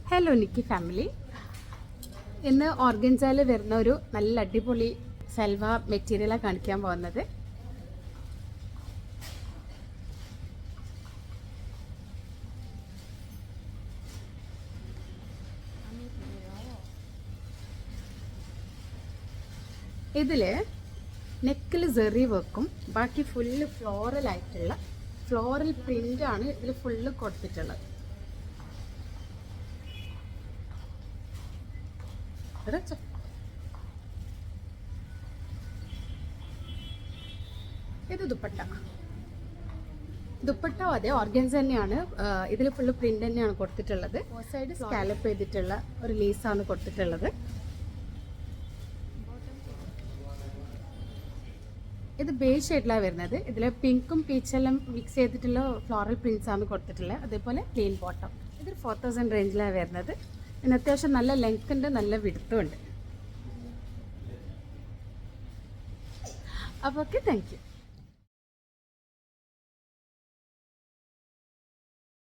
Hello Nikki family. ഇന്ന് ഓർഗൻസയിൽ വരുന്ന ഒരു നല്ല അടിപൊളി സൽവ മെറ്റീരിയലാണ് കാണിക്കാൻ പോകുന്നത്. ഇതിൽ നെക്കിൽ സെറി വർക്കും ബാക്കി ഫുള്ള് ഫ്ലോറൽ പ്രിൻ്റാണ് ഇതിൽ ഫുള്ള് കൊടുത്തിട്ടുള്ളത്. ഇത് ദുപ്പട്ട അതെ ഓർഗൻസ തന്നെയാണ്. ഇതിൽ ഫുള്ള് പ്രിന്റ് തന്നെയാണ് കൊടുത്തിട്ടുള്ളത്. സൈഡ് സ്കാലപ്പ് ചെയ്തിട്ടുള്ള ഒരു ലേസാണ് കൊടുത്തിട്ടുള്ളത്. ഇത് ബേസ് ഷെയ്ഡിലാണ് വരുന്നത്. ഇതിൽ പിങ്കും പീച്ചെല്ലാം മിക്സ് ചെയ്തിട്ടുള്ള ഫ്ലോറൽ പ്രിന്റ്സ് ആണ് കൊടുത്തിട്ടുള്ളത്. അതേപോലെ പ്ലെയിൻ ബോട്ടം. ഇത് 4000 റേഞ്ചിലാണ് വരുന്നത്. ഇതിന് അത്യാവശ്യം നല്ല ലെങ്ത് ഉണ്ട്, നല്ല വിടുത്തും ഉണ്ട്. അപ്പോൾ ഓക്കെ, താങ്ക് യു.